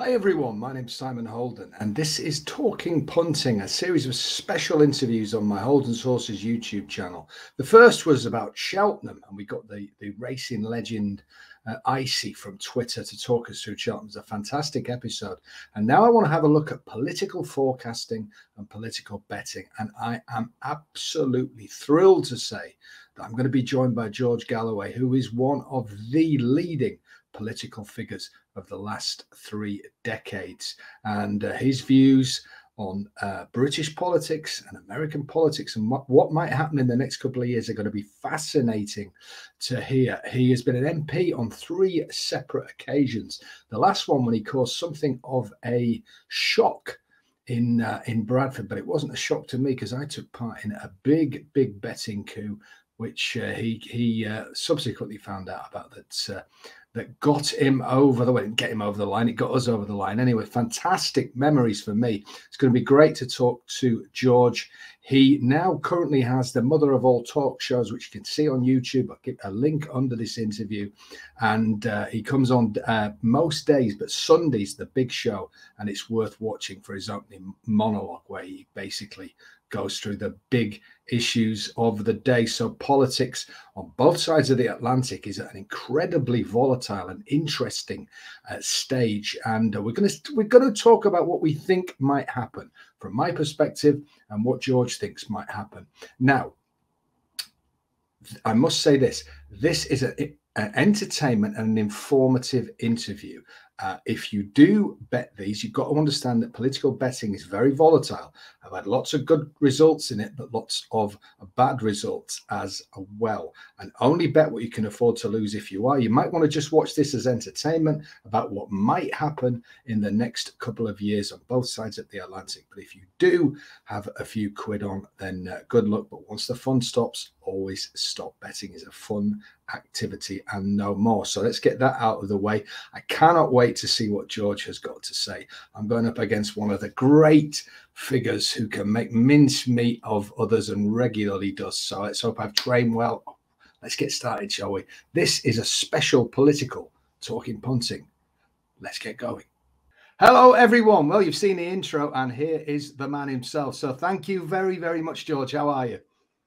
Hi everyone, my name's Simon Holden and this is Talking Punting, a series of special interviews on my Holdens Horses YouTube channel. The first was about Cheltenham and we got the racing legend Icy from Twitter to talk us through Cheltenham. It was a fantastic episode. And now I want to have a look at political forecasting and political betting. And I am absolutely thrilled to say that I'm going to be joined by George Galloway, who is one of the leading political figures of the last 3 decades, and his views on British politics and American politics and what might happen in the next couple of years are going to be fascinating to hear. He has been an MP on 3 separate occasions. The last one when he caused something of a shock in Bradford, but it wasn't a shock to me because I took part in a big betting coup, which he subsequently found out about that got him over the line. Didn't get him over the line, it got us over the line. Anyway, fantastic memories for me. It's going to be great to talk to George. He now currently has the mother of all talk shows, which you can see on YouTube. I'll give a link under this interview. And he comes on most days, but Sunday's the big show. And it's worth watching for his opening monologue, where he basically goes through the big issues of the day. So politics on both sides of the Atlantic is at an incredibly volatile and interesting stage, and we're going to talk about what we think might happen from my perspective and what George thinks might happen. Now, I must say this is an entertainment and an informative interview. If you do bet these, you've got to understand that political betting is very volatile. I've had lots of good results in it, but lots of bad results as well. And only bet what you can afford to lose if you are. You might want to just watch this as entertainment about what might happen in the next couple of years on both sides of the Atlantic. But if you do have a few quid on, then good luck. But once the fun stops, always stop. Betting is a fun activity and no more. So let's get that out of the way. I cannot wait to see what George has got to say. I'm going up against one of the great figures who can make mincemeat of others and regularly does so. Let's hope I've trained well. Let's get started, shall we? This is a special political Talking Punting. Let's get going. Hello everyone. Well, you've seen the intro and here is the man himself. So thank you very much, George. How are you?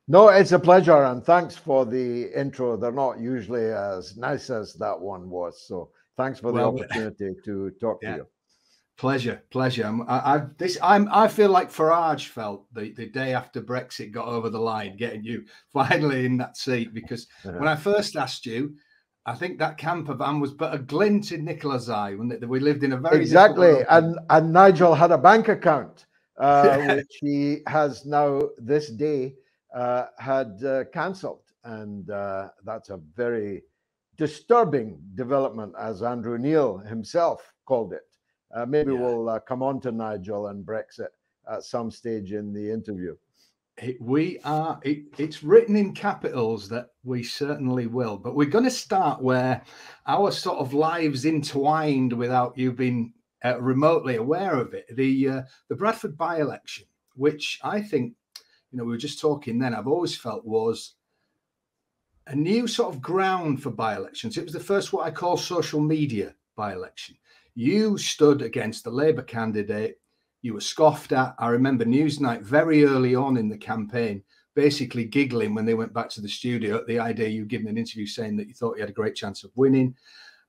No, it's a pleasure, and thanks for the intro. They're not usually as nice as that one was, so thanks for the opportunity to talk to you. Pleasure. I feel like Farage felt the day after Brexit got over the line, getting you finally in that seat, because when I first asked you, I think that camper van was but a glint in Nicola's eye when we lived in a very exactly, and Nigel had a bank account which he has now this day had cancelled, and that's a very disturbing development, as Andrew Neil himself called it. Maybe we'll come on to Nigel and Brexit at some stage in the interview. It's written in capitals that we certainly will, but we're going to start where our sort of lives intertwined without you being remotely aware of it. The Bradford by-election, which I think, we were just talking then, I've always felt was a new sort of ground for by-elections. It was the first what I call social media by-election. You stood against the Labour candidate. You were scoffed at. I remember Newsnight very early on in the campaign basically giggling when they went back to the studio at the idea you giving an interview saying that you thought you had a great chance of winning.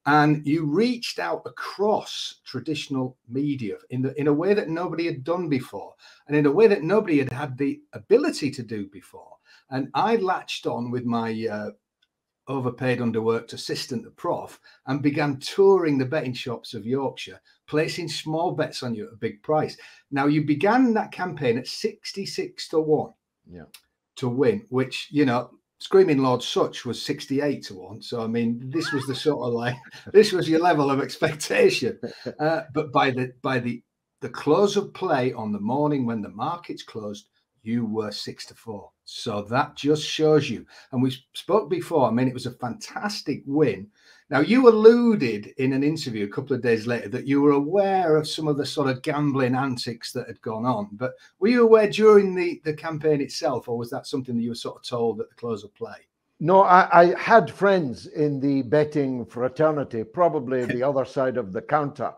And you reached out across traditional media in a way that nobody had done before, and in a way that nobody had had the ability to do before. And I latched on with my overpaid, underworked assistant, the prof, and began touring the betting shops of Yorkshire, placing small bets on you at a big price. Now, you began that campaign at 66 to 1 to win, which, Screaming Lord Such was 68 to 1. So, I mean, this was the sort of this was your level of expectation. But by the close of play on the morning when the markets closed, you were 6 to 4. So that just shows you. And we spoke before. I mean, it was a fantastic win. Now, you alluded in an interview a couple of days later that you were aware of some of the sort of gambling antics that had gone on. But were you aware during the campaign itself, or was that something that you were sort of told at the close of play? No, I had friends in the betting fraternity, probably the other side of the counter,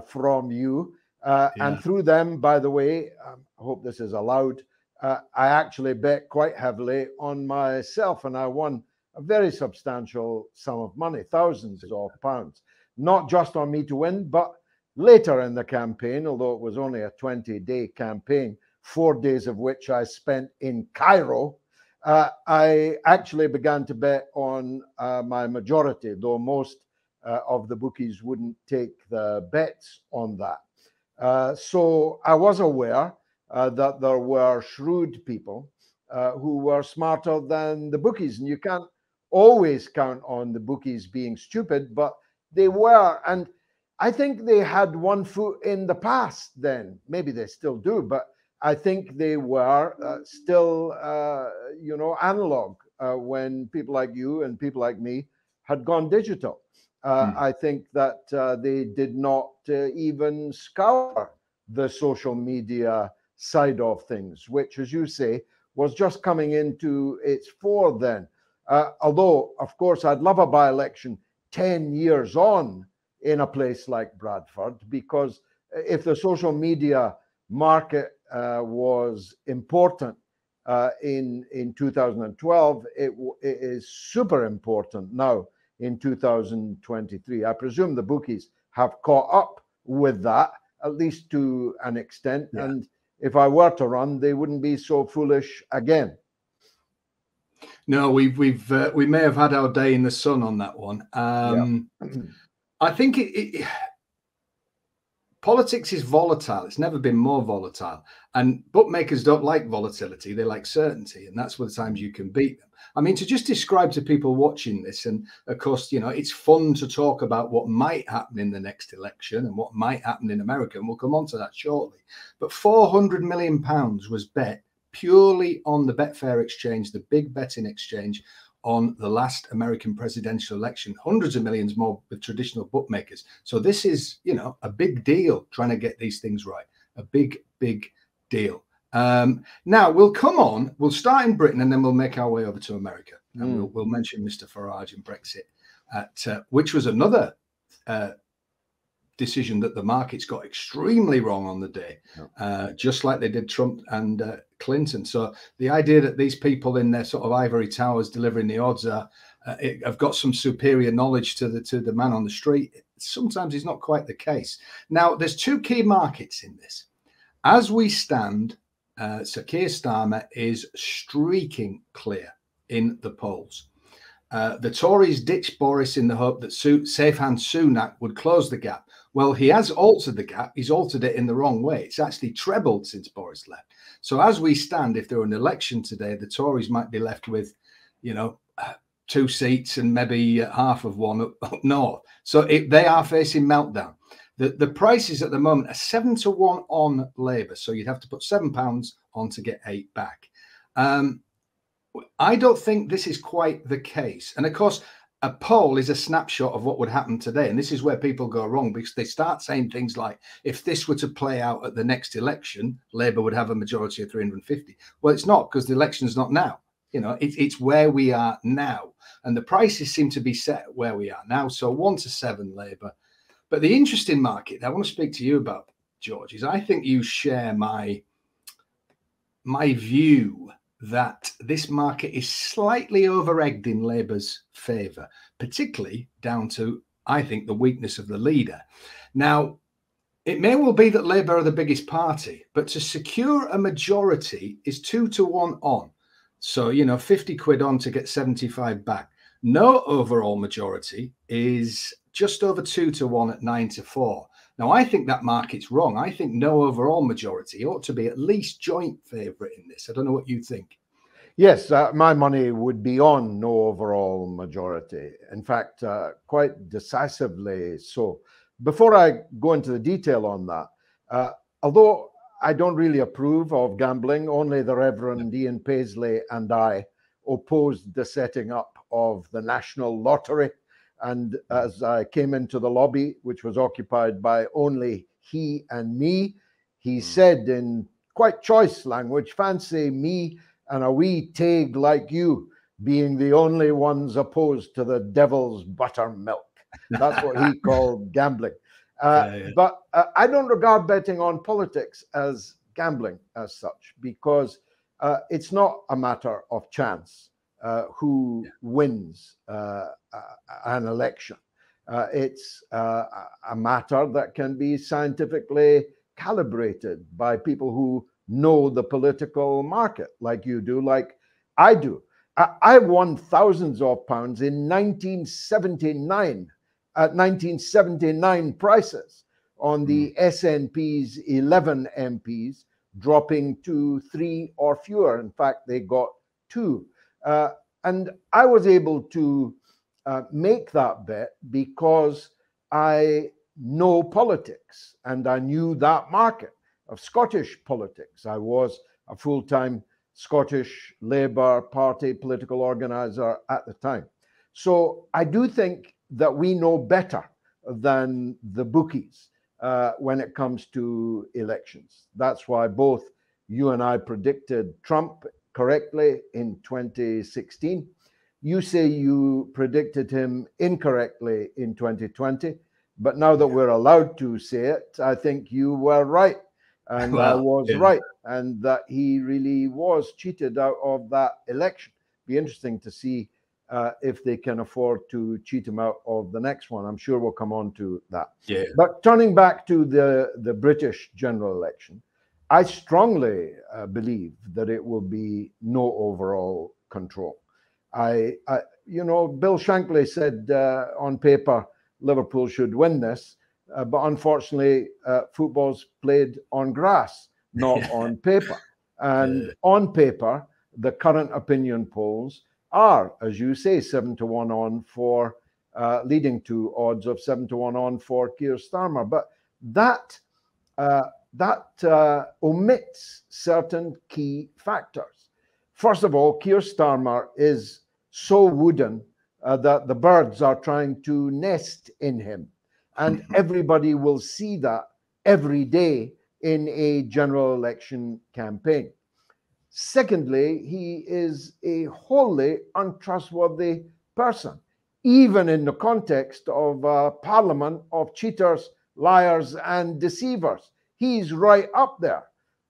from you. And through them, by the way, I hope this is allowed, I actually bet quite heavily on myself, and I won a very substantial sum of money, thousands of pounds, not just on me to win, but later in the campaign, although it was only a 20-day campaign, 4 days of which I spent in Cairo, I actually began to bet on my majority, though most of the bookies wouldn't take the bets on that. So I was aware that there were shrewd people who were smarter than the bookies. And you can't always count on the bookies being stupid, but they were. And I think they had one foot in the past then. Maybe they still do, but I think they were still, analog when people like you and people like me had gone digital. I think that they did not even scour the social media side of things, which, as you say, was just coming into its fore then. Although, of course, I'd love a by-election 10 years on in a place like Bradford, because if the social media market was important in 2012, it is super important now in 2023. I presume the bookies have caught up with that, at least to an extent. Yeah. And if I were to run, they wouldn't be so foolish again. No, we may have had our day in the sun on that one. I think politics is volatile. It's never been more volatile. And bookmakers don't like volatility. They like certainty. And that's the times you can beat them. I mean, to just describe to people watching this, and of course, it's fun to talk about what might happen in the next election and what might happen in America. And we'll come on to that shortly. But £400 million was bet purely on the Betfair exchange, the big betting exchange, on the last American presidential election. Hundreds of millions more with traditional bookmakers. So this is, a big deal trying to get these things right. A big, big deal. Now we'll start in Britain and then we'll make our way over to America. And we'll mention Mr. Farage and Brexit, which was another decision that the markets got extremely wrong on the day, just like they did Trump and Clinton. So the idea that these people in their sort of ivory towers delivering the odds have got some superior knowledge to the man on the street, sometimes is not quite the case. Now, there's two key markets in this. As we stand, Sir Keir Starmer is streaking clear in the polls. The Tories ditched Boris in the hope that safe hand Sunak would close the gap. Well, he has altered the gap. He's altered it in the wrong way. It's actually trebled since Boris left. So as we stand, if there were an election today, the Tories might be left with, 2 seats and maybe half of one up north. So they are facing meltdown. The prices at the moment are 7-1 on Labour. So you'd have to put £7 on to get 8 back. I don't think this is quite the case. And of course, a poll is a snapshot of what would happen today. And this is where people go wrong, because they start saying things like, if this were to play out at the next election, Labour would have a majority of 350. Well, it's not, because the election's not now. It's where we are now. And the prices seem to be set where we are now. So 1-7 Labour. But the interesting market I want to speak to you about, George, is I think you share my view that this market is slightly over-egged in Labour's favour, particularly down to, I think, the weakness of the leader. Now, it may well be that Labour are the biggest party, but to secure a majority is 2-1 on. So, 50 quid on to get 75 back. No overall majority is just over 2-1 at 9-4. Now, I think that market's wrong. I think no overall majority ought to be at least joint favourite in this. I don't know what you think. Yes, my money would be on no overall majority. In fact, quite decisively so. Before I go into the detail on that, although I don't really approve of gambling, only the Reverend Ian Paisley and I opposed the setting up of the National Lottery. And as I came into the lobby, which was occupied by only he and me, he said in quite choice language, fancy me and a wee taig like you being the only ones opposed to the devil's buttermilk. That's what he called gambling. But I don't regard betting on politics as gambling as such, because it's not a matter of chance who wins an election. It's a matter that can be scientifically calibrated by people who know the political market, like you do, like I do. I won thousands of pounds in 1979 at 1979 prices on the SNP's 11 MPs, dropping to 3 or fewer. In fact, they got 2. And I was able to make that bet because I know politics, and I knew that market of Scottish politics. I was a full-time Scottish Labour Party political organizer at the time. So I do think that we know better than the bookies when it comes to elections. That's why both you and I predicted Trump correctly in 2016. You say you predicted him incorrectly in 2020, but now that we're allowed to say it, I think you were right, and I was right, and that he really was cheated out of that election. Be interesting to see if they can afford to cheat him out of the next one. I'm sure we'll come on to that. But turning back to the British general election, I strongly believe that it will be no overall control. You know, Bill Shankly said on paper Liverpool should win this, but unfortunately football's played on grass, not on paper. And on paper, the current opinion polls are, as you say, 7-1 on for leading to odds of 7-1 on for Keir Starmer. But that omits certain key factors. First of all, Keir Starmer is so wooden that the birds are trying to nest in him. And everybody will see that every day in a general election campaign. Secondly, he is a wholly untrustworthy person, even in the context of a parliament of cheaters, liars, and deceivers. He's right up there.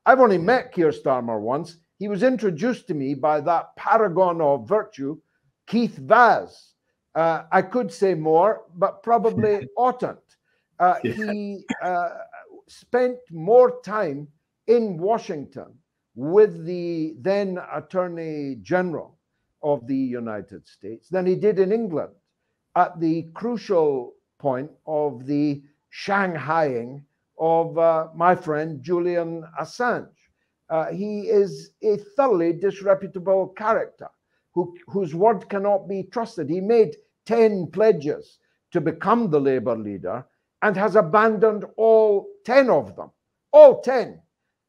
I've only met Keir Starmer once. He was introduced to me by that paragon of virtue, Keith Vaz. I could say more, but probably oughtn't. He spent more time in Washington with the then Attorney General of the United States than he did in England at the crucial point of the Shanghaiing of my friend Julian Assange. He is a thoroughly disreputable character whose word cannot be trusted. He made 10 pledges to become the Labour leader and has abandoned all 10 of them. All 10.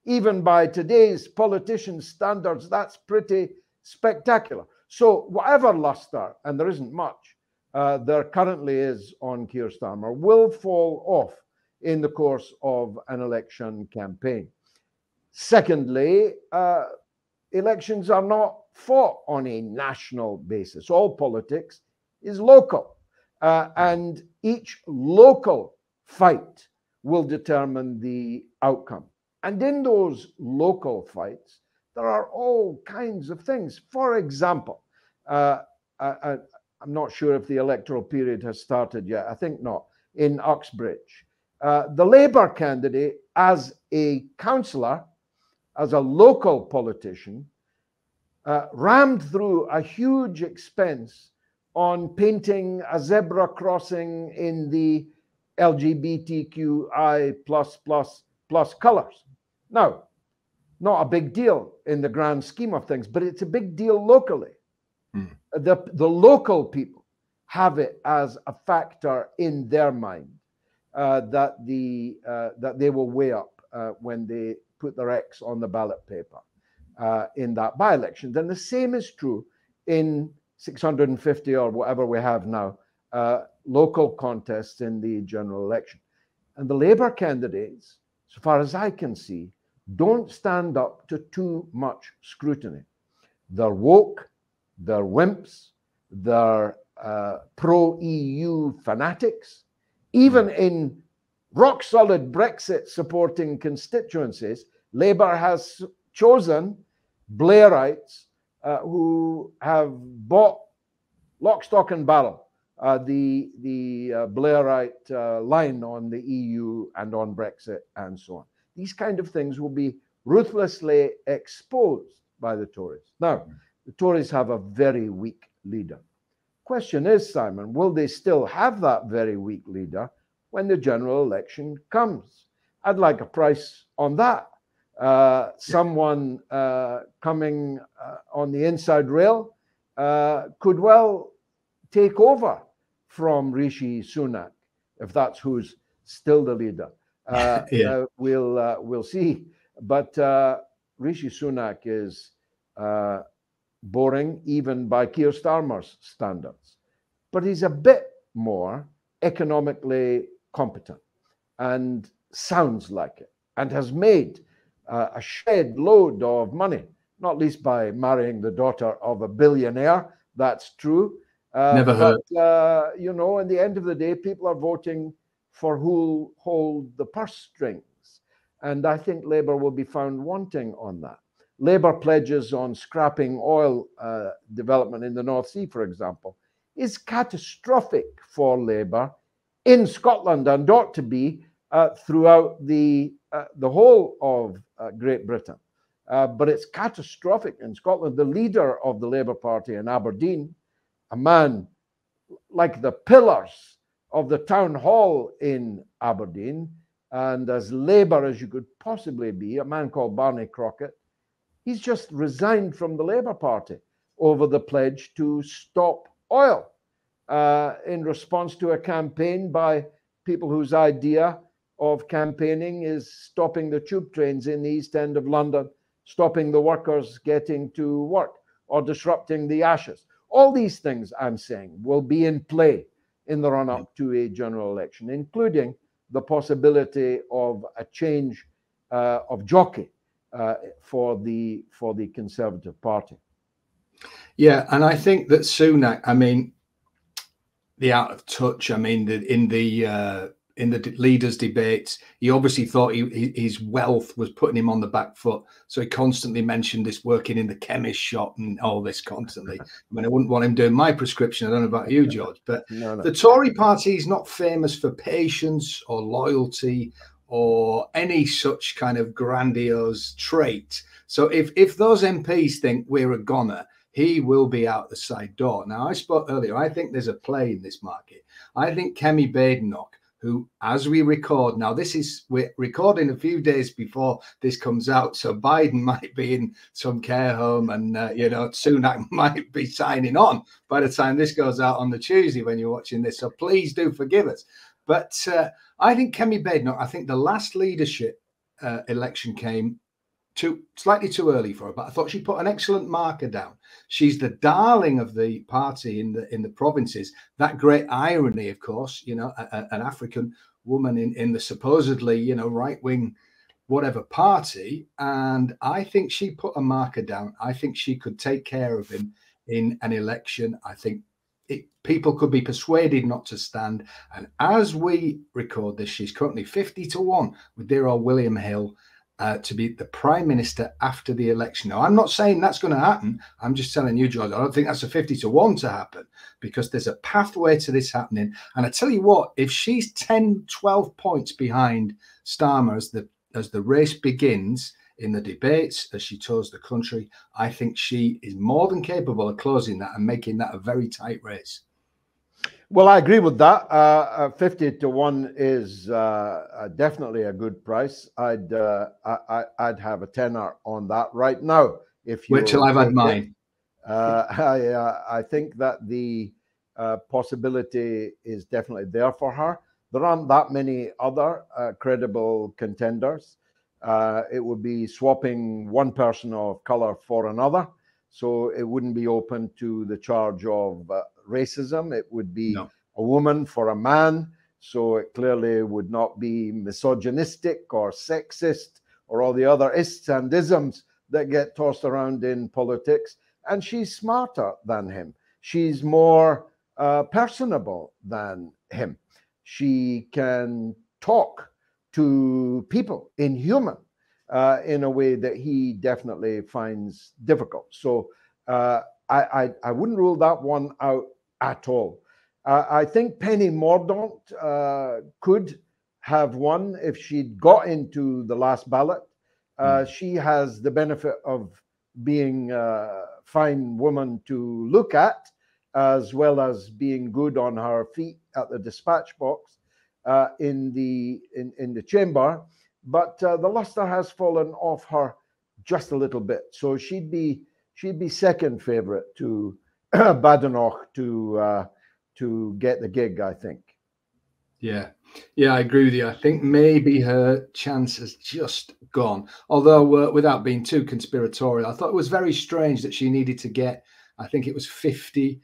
Even by today's politicians' standards, that's pretty spectacular. So whatever luster, and there isn't much, there currently is on Keir Starmer, will fall off in the course of an election campaign. Secondly, elections are not fought on a national basis. All politics is local, and each local fight will determine the outcome. And in those local fights, there are all kinds of things. For example, I'm not sure if the electoral period has started yet. I think not. In Uxbridge, the Labour candidate, as a councillor, as a local politician, rammed through a huge expense on painting a zebra crossing in the LGBTQI plus colours. Now, not a big deal in the grand scheme of things, but it's a big deal locally. The local people have it as a factor in their mind that they will weigh up when they put their X on the ballot paper in that by-election. Then the same is true in 650 or whatever we have now, local contests in the general election. And the Labour candidates, so far as I can see, don't stand up to too much scrutiny. They're woke, they're wimps, they're pro-EU fanatics. Even in rock-solid Brexit supporting constituencies, Labour has chosen Blairites who have bought lock, stock and barrel the Blairite line on the EU and on Brexit and so on. These kind of things will be ruthlessly exposed by the Tories. Now, the Tories have a very weak leader. Question is, Simon, will they still have that very weak leader when the general election comes? I'd like a price on that. Someone coming on the inside rail could well take over from Rishi Sunak, if that's who's still the leader. We'll see. But Rishi Sunak is boring even by Keir Starmer's standards. But he's a bit more economically competent and sounds like it, and has made a shed load of money, not least by marrying the daughter of a billionaire. That's true. Never heard. But, you know, in the end of the day, people are voting for who hold the purse strings. And I think Labour will be found wanting on that. Labour pledges on scrapping oil development in the North Sea, for example, is catastrophic for Labour in Scotland and ought to be throughout the whole of Great Britain. But it's catastrophic in Scotland. The leader of the Labour Party in Aberdeen, a man like the pillars of the town hall in Aberdeen, and as Labour as you could possibly be, a man called Barney Crockett, he's just resigned from the Labour Party over the pledge to stop oil in response to a campaign by people whose idea of campaigning is stopping the tube trains in the East End of London, stopping the workers getting to work, or disrupting the Ashes. All these things, I'm saying, will be in play in the run-up to a general election, including the possibility of a change of jockey for the Conservative Party. Yeah, and I think that Sunak, I mean, the out of touch, I mean, in the leaders' debates, he obviously thought his wealth was putting him on the back foot. So he constantly mentioned this working in the chemist shop and all this constantly. I mean, I wouldn't want him doing my prescription. I don't know about you, George, but no. The Tory party is not famous for patience or loyalty or any such kind of grandiose trait. So if those MPs think we're a goner, he will be out the side door. Now, I spoke earlier, I think there's a play in this market. I think Kemi Badenoch, who, as we record now, we're recording a few days before this comes out, so Biden might be in some care home, and you know, Sunak might be signing on by the time this goes out on the Tuesday when you're watching this. So please do forgive us. But I think Kemi Badenoch, I think the last leadership election came slightly too early for her, but I thought she put an excellent marker down. She's the darling of the party in the provinces. That great irony, of course, you know, an African woman in the supposedly, you know, right-wing whatever party. And I think she put a marker down. I think she could take care of him in an election. I think people could be persuaded not to stand. And as we record this, she's currently 50-1 with dear old William Hill to be the Prime Minister after the election. Now, I'm not saying that's going to happen. I'm just telling you, George, I don't think that's a 50-1 to happen, because there's a pathway to this happening. And I tell you what, if she's 10, 12 points behind Starmer as the race begins in the debates, as she tours the country, I think she is more than capable of closing that and making that a very tight race. Well, I agree with that. 50-1 is definitely a good price. I'd have a tenner on that right now. If you wait till I've had mine. I think that the possibility is definitely there for her. There aren't that many other credible contenders. It would be swapping one person of color for another. So it wouldn't be open to the charge of racism. It would be a woman for a man. So it clearly would not be misogynistic or sexist or all the other ists and isms that get tossed around in politics. And she's smarter than him. She's more personable than him. She can talk to people, inhuman, in a way that he definitely finds difficult. So I wouldn't rule that one out at all. I think Penny Mordaunt could have won if she'd got into the last ballot. She has the benefit of being a fine woman to look at, as well as being good on her feet at the dispatch box in the chamber. But the luster has fallen off her just a little bit. So she'd be second favorite to Badenoch to get the gig, I think. Yeah, I agree with you. I think maybe her chance has just gone. Although, without being too conspiratorial, I thought it was very strange that she needed to get, I think it was 50%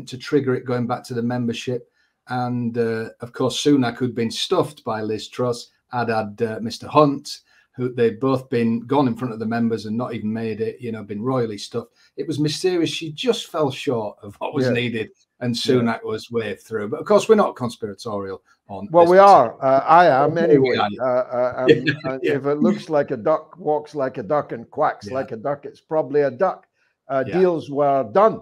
to trigger it going back to the membership. And of course, Sunak, who'd been stuffed by Liz Truss, had Mr. Hunt, who they'd both been gone in front of the members and not even made it, been royally stuffed. It was mysterious. She just fell short of what was needed, and Sunak was waved through. But of course, we're not conspiratorial on. Well, we are. I am anyway. Yeah. If it looks like a duck, walks like a duck, and quacks like a duck, it's probably a duck. Deals were done,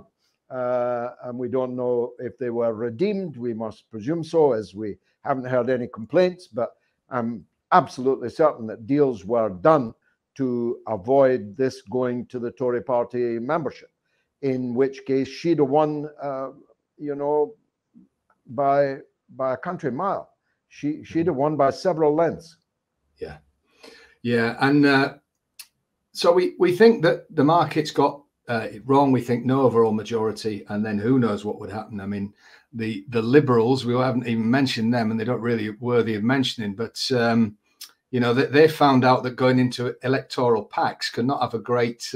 and we don't know if they were redeemed. We must presume so, as we haven't heard any complaints. But I'm absolutely certain that deals were done to avoid this going to the Tory party membership, in which case she'd have won, by a country mile. She'd have won by several lengths. And so we think that the market's got it wrong. We think no overall majority, and then who knows what would happen. I mean, the Liberals, we haven't even mentioned them, and they're not really worthy of mentioning, but they found out that going into electoral pacts can not have a great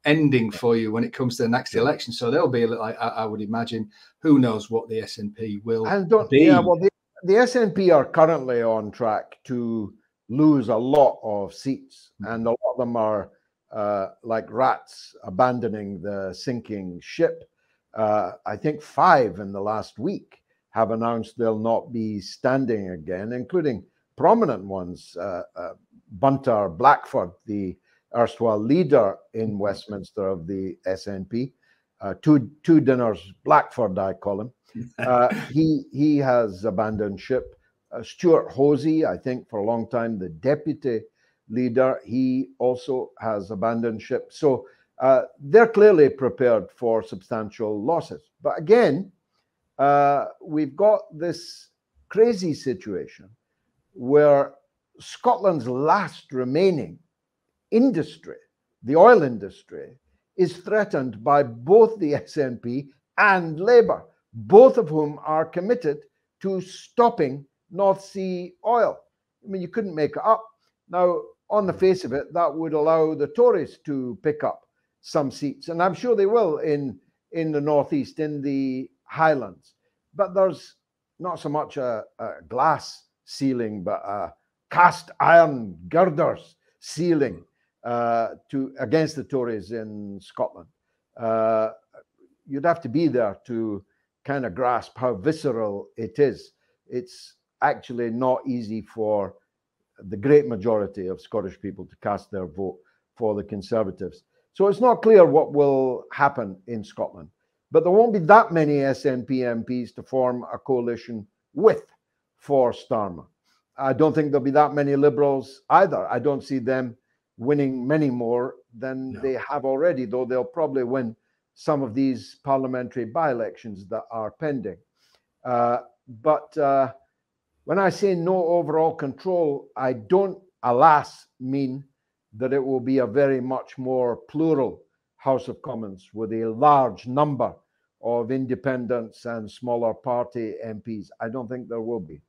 ending for you when it comes to the next election. So they'll be a little, I would imagine, who knows what the SNP will be. Yeah, well, the SNP are currently on track to lose a lot of seats, and a lot of them are like rats abandoning the sinking ship. I think 5 in the last week have announced they'll not be standing again, including prominent ones. Bunter Blackford, the erstwhile leader in Westminster of the SNP, two dinners Blackford, I call him. He has abandoned ship. Stuart Hosey, I think for a long time the deputy leader, he also has abandoned ship. So they're clearly prepared for substantial losses. But again, we've got this crazy situation where Scotland's last remaining industry, the oil industry, is threatened by both the SNP and Labour, both of whom are committed to stopping North Sea oil. I mean, you couldn't make it up. Now, on the face of it, that would allow the Tories to pick up some seats, and I'm sure they will in the Northeast, in the Highlands. But there's not so much a glass ceiling, but a cast iron girders ceiling against the Tories in Scotland. You'd have to be there to kind of grasp how visceral it is. It's actually not easy for the great majority of Scottish people to cast their vote for the Conservatives. So it's not clear what will happen in Scotland. But there won't be that many SNP MPs to form a coalition with for Starmer. I don't think there'll be that many Liberals either. I don't see them winning many more than they have already, though they'll probably win some of these parliamentary by-elections that are pending. But when I say no overall control, I don't, alas, mean that it will be a very much more plural House of Commons with a large number of independents and smaller party MPs. I don't think there will be.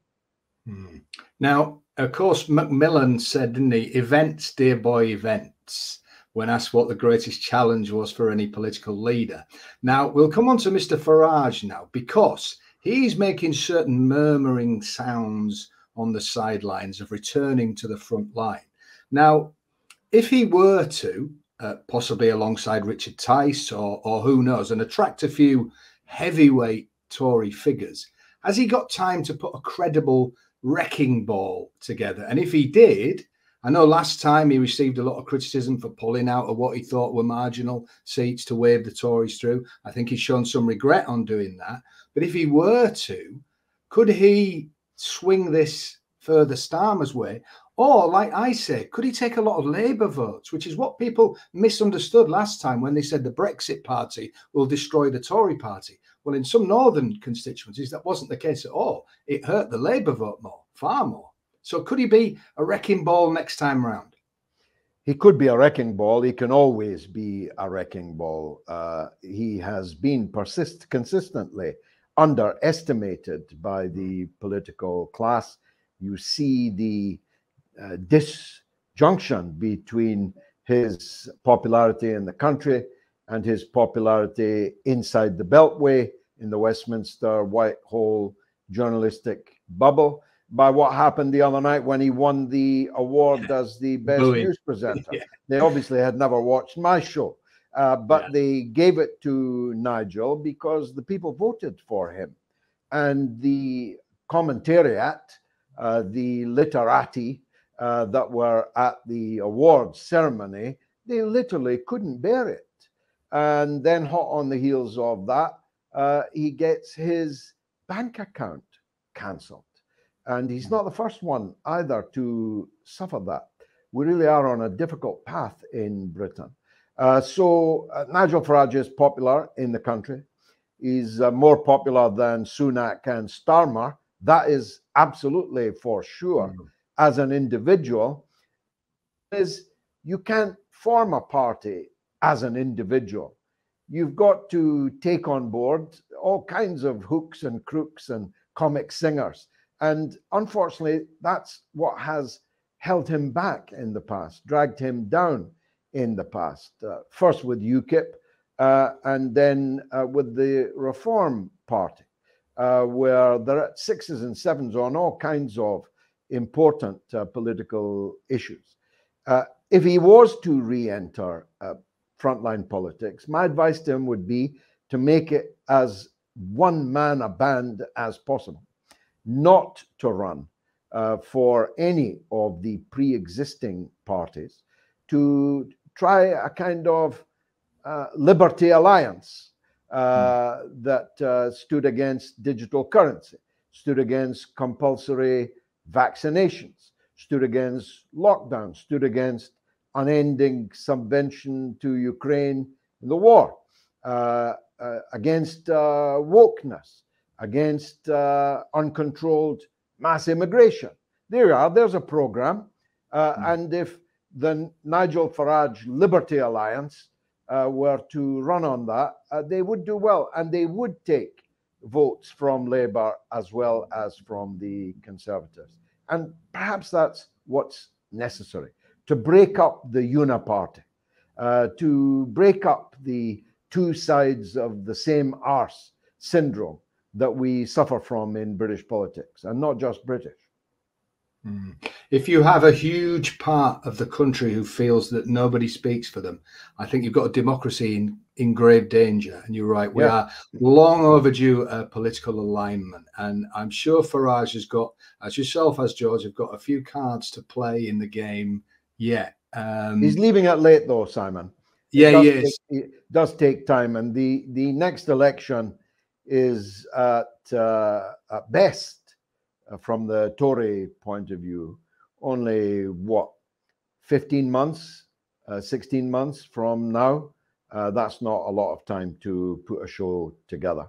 Now, of course, Macmillan said, didn't he, events, dear boy, events, when asked what the greatest challenge was for any political leader. Now, we'll come on to Mr. Farage now, because he's making certain murmuring sounds on the sidelines of returning to the front line. Now, if he were to, possibly alongside Richard Tice or who knows, and attract a few heavyweight Tory figures, has he got time to put a credible wrecking ball together. And if he did, I know last time he received a lot of criticism for pulling out of what he thought were marginal seats to wave the Tories through. I think he's shown some regret on doing that. But if he were to, could he swing this further Starmer's way? Or, like I say, could he take a lot of Labour votes, which is what people misunderstood last time when they said the Brexit Party will destroy the Tory Party? Well, in some northern constituencies, that wasn't the case at all. It hurt the Labour vote more, far more. So could he be a wrecking ball next time round? He could be a wrecking ball. He can always be a wrecking ball. He has been consistently underestimated by the political class. You see the disjunction between his popularity in the country and his popularity inside the Beltway in the Westminster Whitehall journalistic bubble by what happened the other night when he won the award as the best news presenter. Yeah. They obviously had never watched my show, but they gave it to Nigel because the people voted for him. And the commentariat, the literati that were at the awards ceremony, they literally couldn't bear it. And then hot on the heels of that, he gets his bank account cancelled. And he's not the first one either to suffer that. We really are on a difficult path in Britain. So Nigel Farage is popular in the country. He's more popular than Sunak and Starmer. That is absolutely for sure. As an individual, is you can't form a party as an individual. You've got to take on board all kinds of hooks and crooks and comic singers. And unfortunately, that's what has held him back in the past, dragged him down in the past, first with UKIP and then with the Reform Party, where they're at 6s and 7s on all kinds of important political issues. If he was to re-enter frontline politics, my advice to him would be to make it as one man a band as possible, not to run for any of the pre-existing parties, to try a kind of Liberty Alliance that stood against digital currency, stood against compulsory vaccinations, stood against lockdown, stood against unending subvention to Ukraine in the war, against wokeness, against uncontrolled mass immigration. There you are, there's a program. And if the Nigel Farage Liberty Alliance were to run on that, they would do well, and they would take votes from Labour as well as from the Conservatives. And perhaps that's what's necessary, to break up the uniparty, to break up the two sides of the same arse syndrome that we suffer from in British politics, and not just British. If you have a huge part of the country who feels that nobody speaks for them, I think you've got a democracy in grave danger. And you're right, we are long overdue political alignment. And I'm sure Farage has got, as yourself as George, have got a few cards to play in the game yet. He's leaving it late though, Simon. Yeah, he is. It does take time. And the next election is at best, from the Tory point of view, only what, 15 months, 16 months from now. That's not a lot of time to put a show together.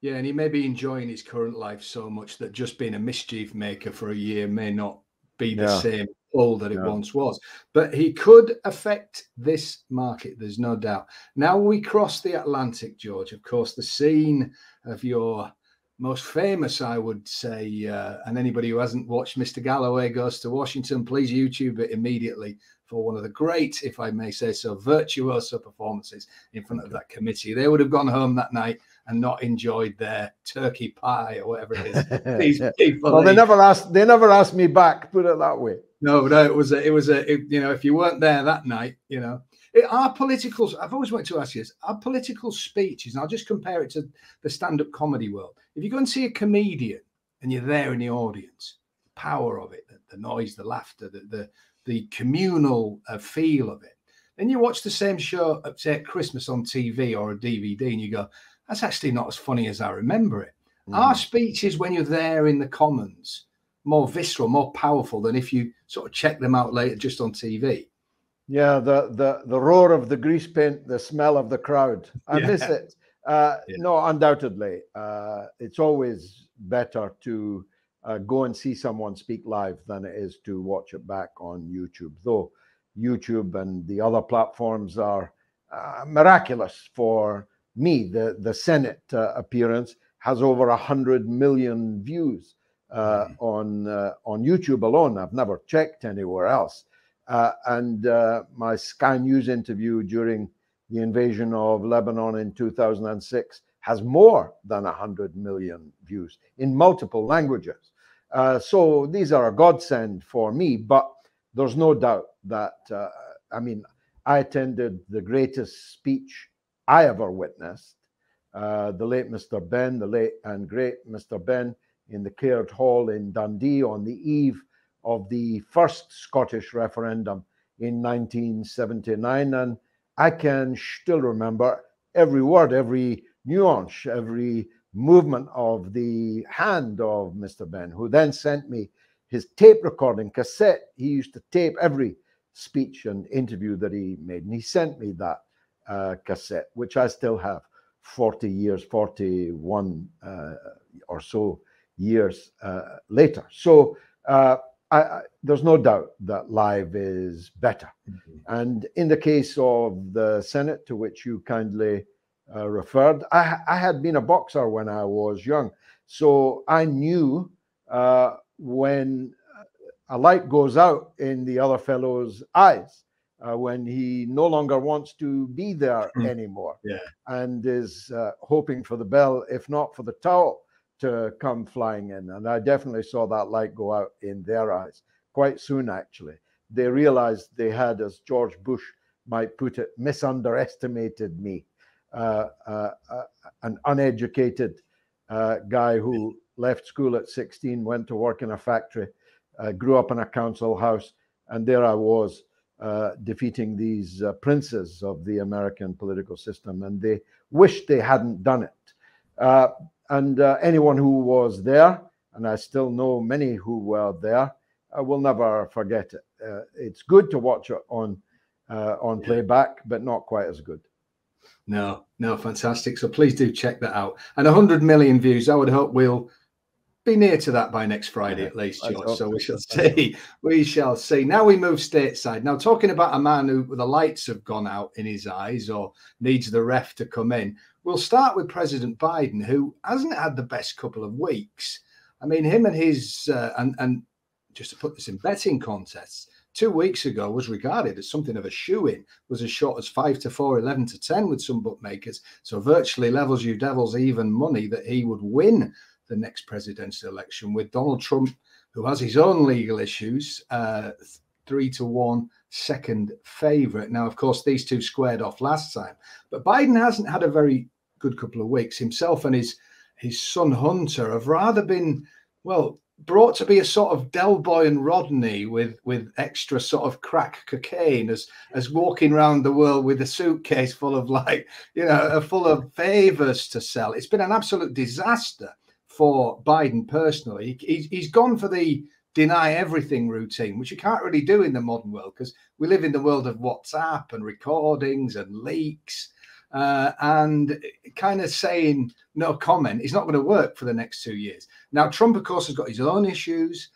Yeah, and he may be enjoying his current life so much that just being a mischief maker for a year may not be the same pull that it once was. But he could affect this market, there's no doubt. Now we cross the Atlantic, George, of course, the scene of your most famous, I would say, and anybody who hasn't watched Mr. Galloway Goes to Washington, please YouTube it immediately for one of the great, if I may say so, virtuoso performances in front of that committee. They would have gone home that night and not enjoyed their turkey pie or whatever it is. These people, well, they never asked me back, put it that way. No, it was you know, if you weren't there that night, you know. Our politicals, I've always wanted to ask you this, our political speeches, and I'll just compare it to the stand-up comedy world. If you go and see a comedian and you're there in the audience. The power of it, the noise, the laughter, the communal feel of it. Then you watch the same show, say at Christmas on TV or a DVD, and you go, that's actually not as funny as I remember it. Our speeches, when you're there in the Commons, more visceral, more powerful than if you sort of check them out later just on TV. Yeah, the roar of the grease paint, the smell of the crowd. I miss it. No, undoubtedly. It's always better to go and see someone speak live than it is to watch it back on YouTube, though YouTube and the other platforms are miraculous for me. The Senate appearance has over 100 million views on YouTube alone. I've never checked anywhere else. And my Sky News interview during the invasion of Lebanon in 2006 has more than 100 million views in multiple languages. So these are a godsend for me, but there's no doubt that, I mean, I attended the greatest speech I ever witnessed, the late Mr. Ben, the late and great Mr. Ben, in the Caird Hall in Dundee on the eve of the first Scottish referendum in 1979. And I can still remember every word, every nuance, every movement of the hand of Mr. Ben, who then sent me his tape recording cassette. He used to tape every speech and interview that he made, and he sent me that cassette, which I still have 40 years, 41 or so years later. So there's no doubt that live is better. And in the case of the Senate, to which you kindly referred, I had been a boxer when I was young. So I knew when a light goes out in the other fellow's eyes, when he no longer wants to be there anymore, and is hoping for the bell, if not for the towel, to come flying in. And I definitely saw that light go out in their eyes quite soon, actually. They realized they had, as George Bush might put it, misunderestimated me, an uneducated guy who left school at 16, went to work in a factory, grew up in a council house, and there I was defeating these princes of the American political system, and they wished they hadn't done it. And anyone who was there, and I still know many who were there, I will never forget it. It's good to watch it on playback, but not quite as good. No, fantastic. So please do check that out. And 100 million views, I would hope we'll be near to that by next Friday at least, George. So we shall see. We shall see. Now we move stateside. Now, talking about a man who the lights have gone out in his eyes or needs the ref to come in, we'll start with President Biden, who hasn't had the best couple of weeks. I mean, him and his, and just to put this in betting contests, 2 weeks ago was regarded as something of a shoo-in, was as short as 5-4, 11-10 with some bookmakers. So virtually levels you devils even money that he would win the next presidential election, with Donald Trump, who has his own legal issues, 3-1 second favorite. Now, of course, these two squared off last time, but Biden hasn't had a very good couple of weeks. Himself and his son Hunter have rather been, well, brought to be a sort of Del Boy and Rodney with extra sort of crack cocaine as walking around the world with a suitcase full of, like, you know, full of favors to sell. It's been an absolute disaster for Biden personally. He's gone for the deny everything routine, which you can't really do in the modern world because we live in the world of WhatsApp and recordings and leaks, and kind of saying no comment is not going to work for the next 2 years. Now, Trump, of course, has got his own issues,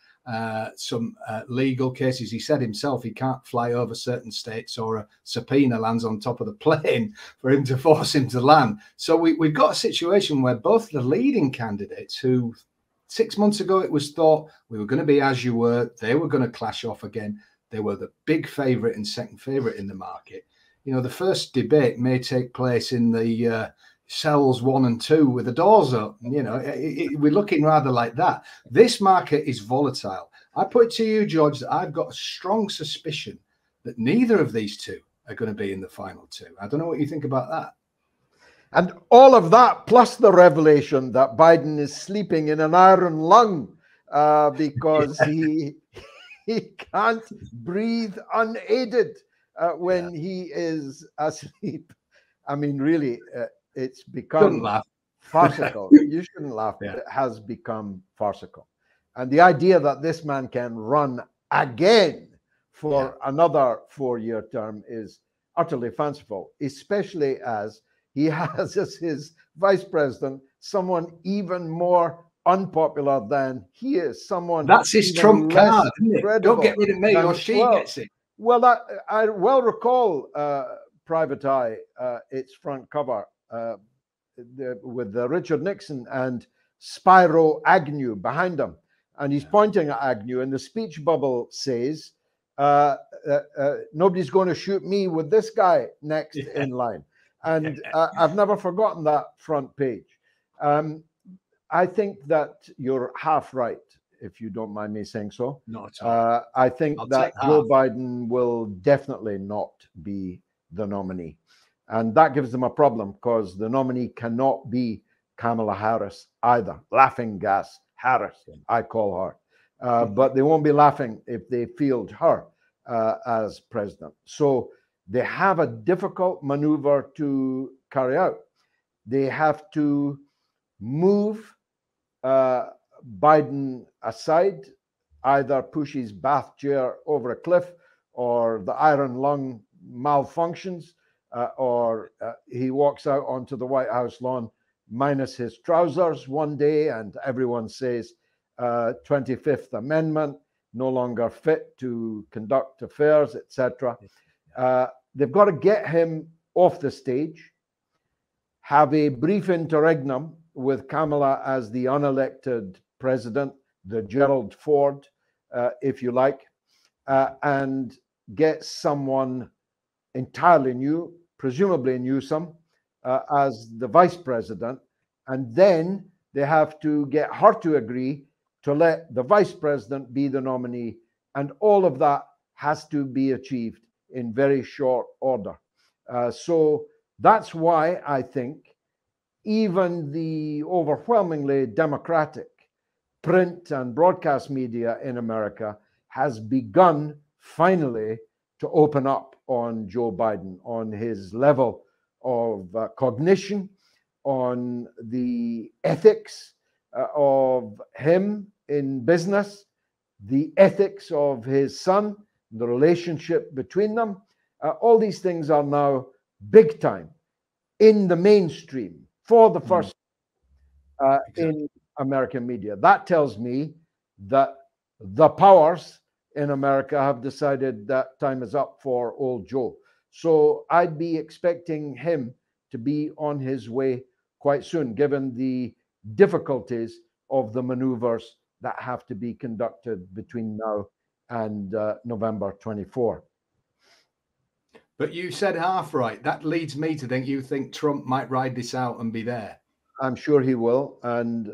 some legal cases. He said himself he can't fly over certain states, or a subpoena lands on top of the plane for him to force him to land. So we've got a situation where both the leading candidates, who 6 months ago it was thought we were going to be as you were, they were going to clash off again. They were the big favorite and second favorite in the market. You know, the first debate may take place in the cells 1 and 2 with the doors open. You know, we're looking rather like that. This market is volatile. I put it to you, George, that I've got a strong suspicion that neither of these two are going to be in the final two. I don't know what you think about that. And all of that, plus the revelation that Biden is sleeping in an iron lung because he can't breathe unaided when he is asleep. I mean, really, it's become farcical. You shouldn't laugh, but it has become farcical. And the idea that this man can run again for another 4-year term is utterly fanciful, especially as he has as his vice president someone even more unpopular than he is. Someone that's his trump card, isn't it? Don't get rid of me, or she gets it. Well, I well recall Private Eye, its front cover with Richard Nixon and Spyro Agnew behind him, and he's pointing at Agnew, and the speech bubble says, "Nobody's going to shoot me with this guy next in line." And I've never forgotten that front page. I think that you're half right, if you don't mind me saying so. Not at all. I think that Joe Biden will definitely not be the nominee. And that gives them a problem, because the nominee cannot be Kamala Harris either. Laughing gas Harris, I call her. But they won't be laughing if they field her as president. So they have a difficult maneuver to carry out. They have to move Biden aside, either push his bath chair over a cliff, or the iron lung malfunctions, or he walks out onto the White House lawn minus his trousers one day, and everyone says 25th Amendment, no longer fit to conduct affairs, etc. They've got to get him off the stage, have a brief interregnum with Kamala as the unelected president, the Gerald Ford, if you like, and get someone entirely new, presumably Newsom, as the vice president. And then they have to get her to agree to let the vice president be the nominee. And all of that has to be achieved in very short order. So that's why I think even the overwhelmingly democratic print and broadcast media in America has begun finally to open up on Joe Biden, on his level of cognition, on the ethics of him in business, the ethics of his son, the relationship between them. All these things are now big time in the mainstream for the first in American media. That tells me that the powers in America have decided that time is up for old Joe. So I'd be expecting him to be on his way quite soon, given the difficulties of the maneuvers that have to be conducted between now and November 24. But you said half right. That leads me to think you think Trump might ride this out and be there. I'm sure he will, and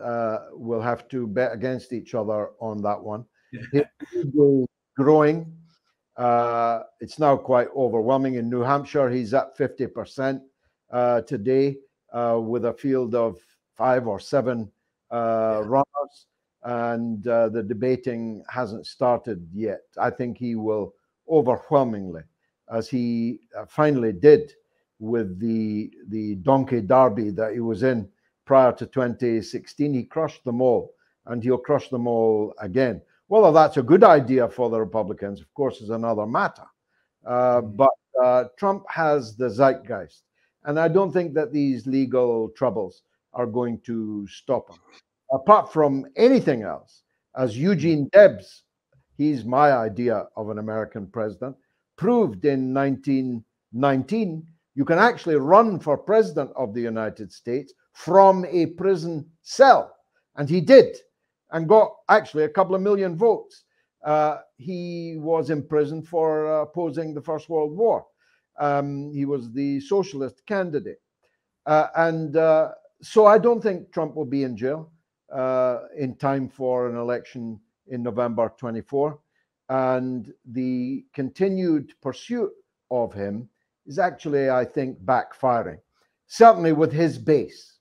we'll have to bet against each other on that one. His ego is growing. It's now quite overwhelming. In New Hampshire, he's at 50% today with a field of 5 or 7 runners, and the debating hasn't started yet. I think he will overwhelmingly, as he finally did with the donkey derby that he was in prior to 2016. He crushed them all, and he'll crush them all again. Whether that's a good idea for the Republicans, of course, is another matter. But Trump has the zeitgeist, and I don't think that these legal troubles are going to stop him. Apart from anything else, as Eugene Debs, he's my idea of an American president, proved in 1919, you can actually run for president of the United States from a prison cell. And he did, and got actually a couple of million votes. He was in prison for opposing the First World War. He was the socialist candidate. So I don't think Trump will be in jail in time for an election in November 24. And the continued pursuit of him is actually, I think, backfiring. certainly with his base.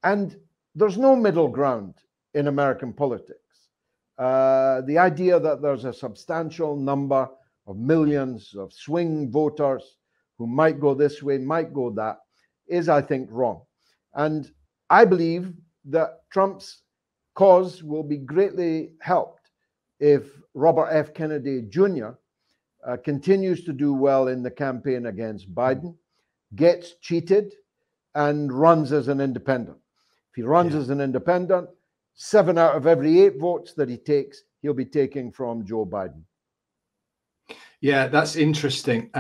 And there's no middle ground in American politics. The idea that there's a substantial number of millions of swing voters who might go this way, might go that, is, I think, wrong. And I believe that Trump's cause will be greatly helped if Robert F. Kennedy Jr. Continues to do well in the campaign against Biden, gets cheated, and runs as an independent. If he runs as an independent, 7 out of every 8 votes that he takes, he'll be taking from Joe Biden. Yeah, that's interesting.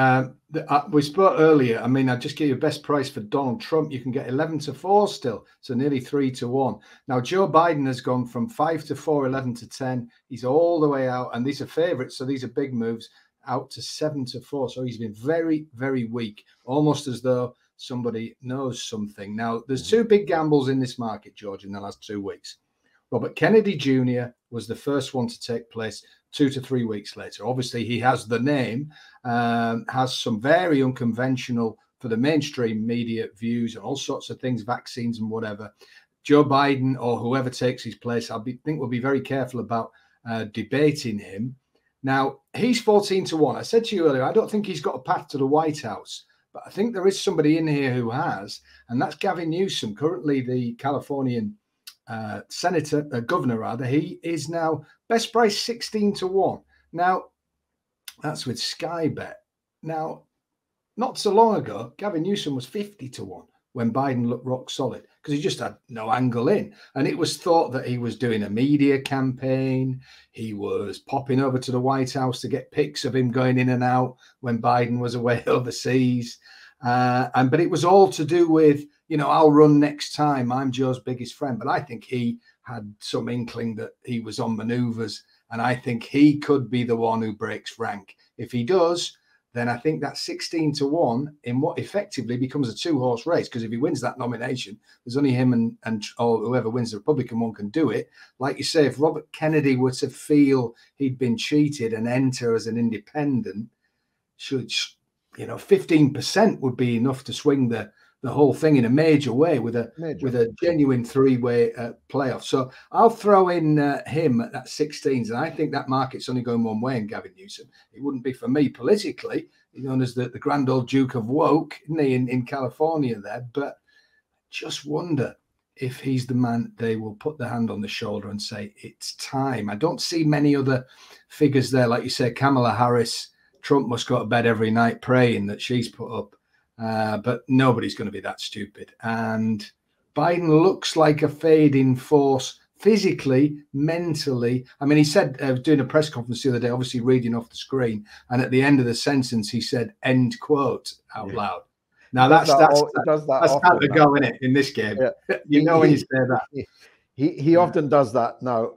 We spoke earlier. I mean, I just gave you best price for Donald Trump. You can get 11-4 still, so nearly 3-1. Now, Joe Biden has gone from 5-4, 11-10. He's all the way out, and these are favorites, so these are big moves, out to 7-4. So he's been very, very weak, almost as though somebody knows something. Now, there's 2 big gambles in this market, George, in the last 2 weeks. Robert Kennedy Jr. was the first one to take place 2 to 3 weeks later. Obviously, he has the name, has some very unconventional for the mainstream media views and all sorts of things, vaccines and whatever. Joe Biden or whoever takes his place, think we'll be very careful about debating him. Now, he's 14-1. I said to you earlier, I don't think he's got a path to the White House, but I think there is somebody in here who has, and that's Gavin Newsom, currently the Californian governor rather. He is now best price 16-1. Now, that's with Sky Bet. Now, not so long ago, Gavin Newsom was 50-1 when Biden looked rock solid because he just had no angle in. And it was thought that he was doing a media campaign. He was popping over to the White House to get pics of him going in and out when Biden was away overseas. But it was all to do with, I'll run next time. I'm Joe's biggest friend. But I think he had some inkling that he was on maneuvers. And I think he could be the one who breaks rank. If he does, then I think that 16-1 in what effectively becomes a 2-horse race. Because if he wins that nomination, there's only him and or whoever wins the Republican one can do it. Like you say, if Robert Kennedy were to feel he'd been cheated and enter as an independent, 15% would be enough to swing the whole thing in a major way with a genuine 3-way playoff. So I'll throw in him at that 16s, and I think that market's only going one way in Gavin Newsom. It wouldn't be for me politically. He's known as the grand old Duke of Woke, isn't he, in California there? But just wonder if he's the man they will put their hand on the shoulder and say, it's time. I don't see many other figures there. Like you say, Kamala Harris, Trump must go to bed every night praying that she's put up. But nobody's going to be that stupid. And Biden looks like a fading force physically, mentally. I mean, he said, doing a press conference the other day, obviously reading off the screen. And at the end of the sentence, he said, end quote, out loud. Now, that's how to go in it in this game. Yeah. When you say that. He often does that now.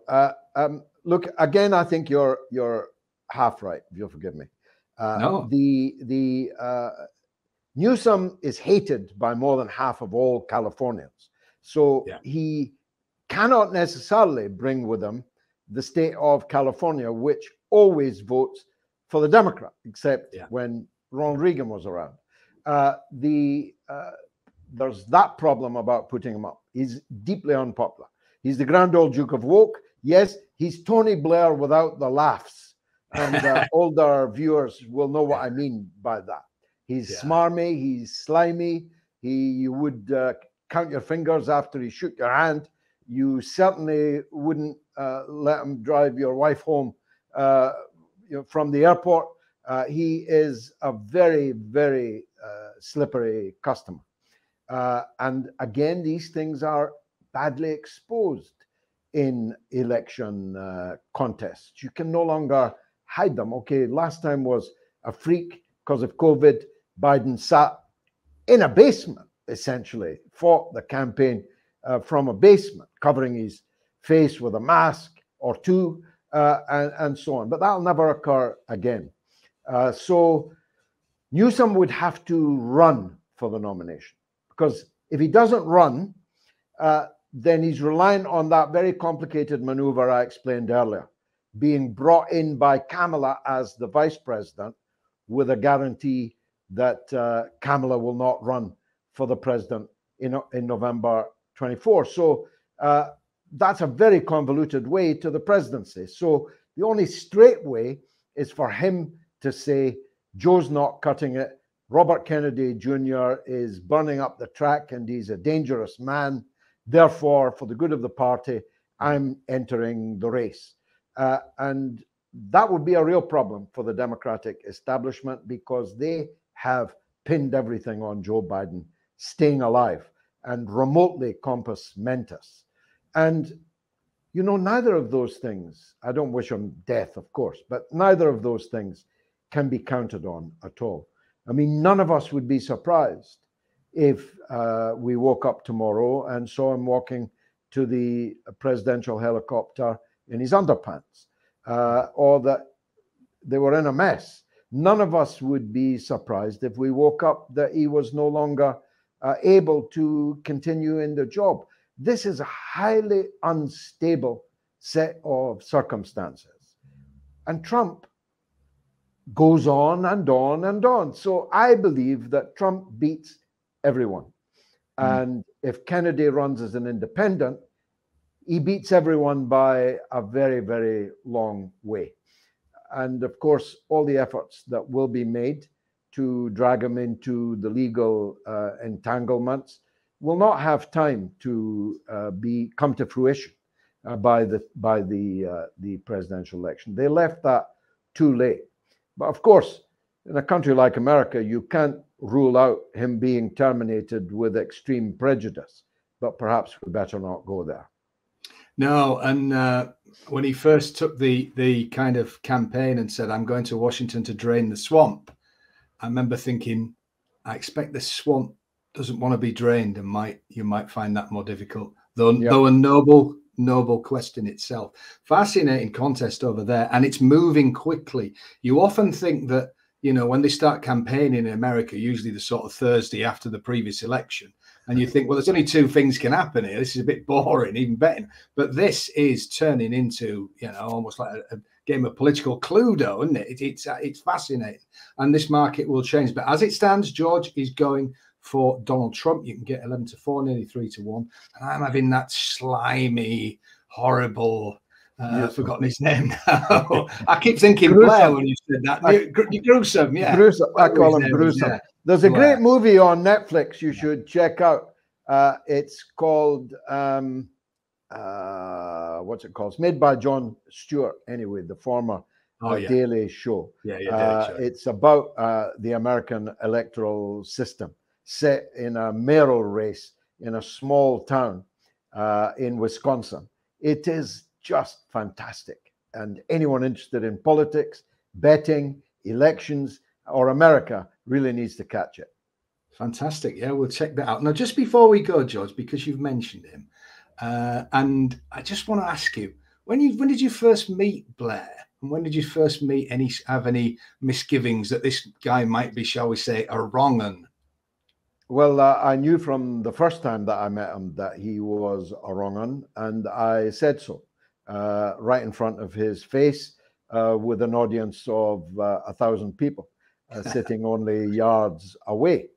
Look, again, I think you're half right, if you'll forgive me. No. Newsom is hated by more than half of all Californians. So he cannot necessarily bring with him the state of California, which always votes for the Democrat, except when Ronald Reagan was around. There's that problem about putting him up. He's deeply unpopular. He's the grand old Duke of Woke. Yes, he's Tony Blair without the laughs. And older viewers will know what I mean by that. He's smarmy, he's slimy. You would count your fingers after he shook your hand. You certainly wouldn't let him drive your wife home from the airport. He is a very, very slippery customer. And again, these things are badly exposed in election contests. You can no longer hide them. Okay, last time was a freak because of COVID. Biden sat in a basement, essentially, fought the campaign from a basement, covering his face with a mask or two, and so on. But that'll never occur again. So Newsom would have to run for the nomination, because if he doesn't run, then he's reliant on that very complicated maneuver I explained earlier, being brought in by Kamala as the vice president with a guarantee that Kamala will not run for the president in November 24. So that's a very convoluted way to the presidency. So the only straight way is for him to say, Joe's not cutting it. Robert Kennedy Jr. is burning up the track and he's a dangerous man. Therefore, for the good of the party, I'm entering the race. And that would be a real problem for the Democratic establishment, because they have pinned everything on Joe Biden staying alive and remotely compos mentis. And, you know, neither of those things, I don't wish him death, of course, but neither of those things can be counted on at all. I mean, none of us would be surprised if we woke up tomorrow and saw him walking to the presidential helicopter in his underpants, or that they were in a mess. None of us would be surprised if we woke up that he was no longer able to continue in the job. This is a highly unstable set of circumstances. And Trump goes on and on and on. So I believe that Trump beats everyone. And if Kennedy runs as an independent, he beats everyone by a very, very long way. And of course, all the efforts that will be made to drag him into the legal entanglements will not have time to come to fruition by the presidential election. They left that too late. But of course, in a country like America, you can't rule out him being terminated with extreme prejudice. But perhaps we better not go there. No, and when he first took the kind of campaign and said, I'm going to Washington to drain the swamp, I remember thinking, I expect the swamp doesn't want to be drained, and you might find that more difficult, though a noble quest in itself. Fascinating contest over there, and it's moving quickly. You often think that, you know, when they start campaigning in America, usually the sort of Thursday after the previous election, and you think, well, there's only two things can happen here. This is a bit boring, even betting. But this is turning into, you know, almost like a game of political Cluedo, isn't it? It's fascinating. And this market will change. But as it stands, George is going for Donald Trump. You can get 11-4, nearly 3-1. And I'm having that slimy, horrible, I've forgotten his name now. I keep thinking gruesome. Blair when you said that. Gruesome, yeah. Gruesome. I call him gruesome. Yeah. There's a great movie on Netflix you should check out. It's called, what's it called? It's made by Jon Stewart, anyway, the former Daily Show. Daily Show. It's about the American electoral system, set in a mayoral race in a small town in Wisconsin. It is just fantastic. And anyone interested in politics, betting, elections, or America really needs to catch it. Fantastic. Yeah, we'll check that out. Now, just before we go, George, because you've mentioned him, and I just want to ask you, when did you first meet Blair? And when did you first have any misgivings that this guy might be, shall we say, a wrong un? Well, I knew from the first time that I met him that he was a wrong un, and I said so right in front of his face with an audience of 1,000 people sitting only yards away.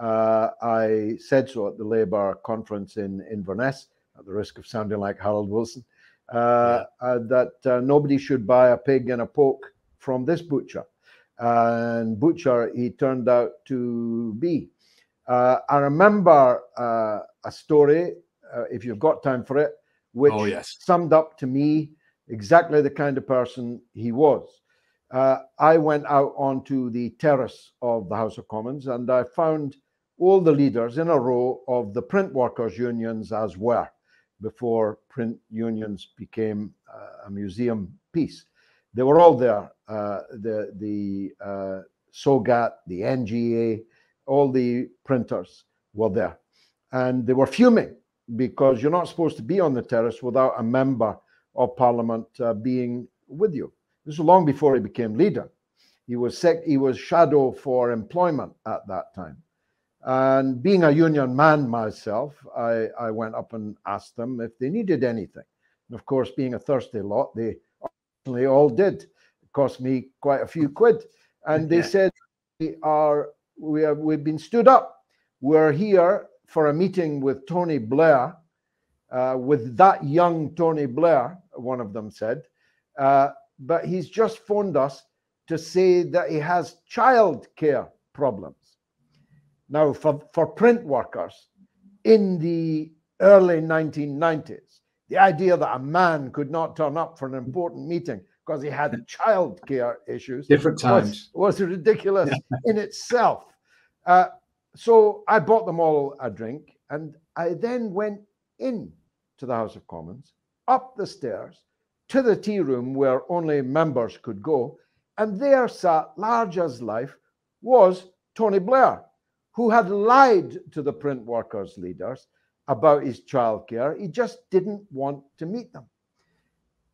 I said so at the Labour conference in Inverness, at the risk of sounding like Harold Wilson, that nobody should buy a pig and a poke from this butcher. And butcher he turned out to be. I remember a story, if you've got time for it, which summed up to me exactly the kind of person he was. I went out onto the terrace of the House of Commons and I found all the leaders in a row of the print workers' unions as were, before print unions became a museum piece. They were all there, the SOGAT, the NGA, all the printers were there. And they were fuming because you're not supposed to be on the terrace without a member of parliament being with you. This was long before he became leader. He was shadow for employment at that time. And being a union man myself, I went up and asked them if they needed anything. And of course, being a thirsty lot, they all did. It cost me quite a few quid. And they said, we've been stood up. we're here for a meeting with Tony Blair, with that young Tony Blair, one of them said. But he's just phoned us to say that he has childcare problems. Now, for print workers in the early 1990s, the idea that a man could not turn up for an important meeting because he had childcare issues different times was ridiculous in itself. So I bought them all a drink, and I then went in to the House of Commons, up the stairs to the tea room where only members could go, and there sat, large as life, was Tony Blair, who had lied to the print workers' leaders about his childcare. He just didn't want to meet them.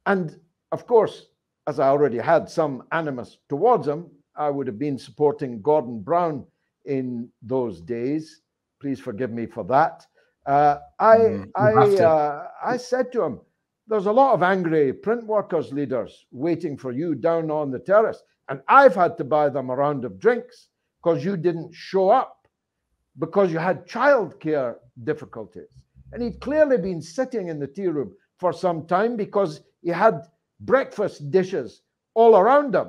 And of course, as I already had some animus towards him, I would have been supporting Gordon Brown in those days. Please forgive me for that. I said to him, there's a lot of angry print workers leaders waiting for you down on the terrace, and I've had to buy them a round of drinks because you didn't show up because you had childcare difficulties. And he'd clearly been sitting in the tea room for some time because he had breakfast dishes all around him.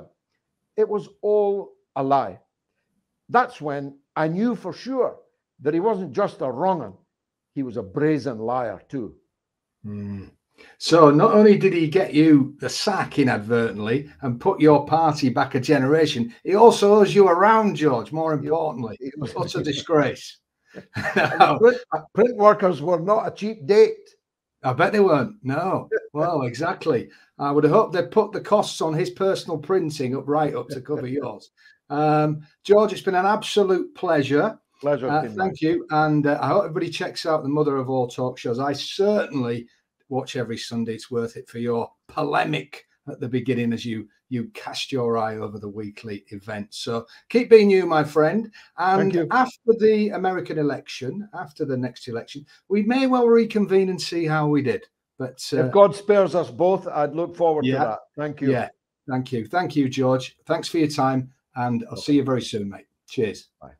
It was all a lie. That's when I knew for sure that he wasn't just a wrong un, he was a brazen liar too. So not only did he get you the sack inadvertently and put your party back a generation, he also owes you around, George, more importantly. Utter disgrace. Now, print workers were not a cheap date. I bet they weren't. No. Well, exactly. I would have hoped they'd put the costs on his personal printing right up to cover yours. George, it's been an absolute pleasure. Thank you. And I hope everybody checks out the mother of all talk shows. I certainly watch every Sunday. It's worth it for your polemic at the beginning as you cast your eye over the weekly event. So keep being you, my friend. And after the American election, after the next election, we may well reconvene and see how we did. But if God spares us both, I'd look forward to that. Thank you. Yeah, thank you. Thank you, George. Thanks for your time. And I'll see you very soon, mate. Cheers. Bye.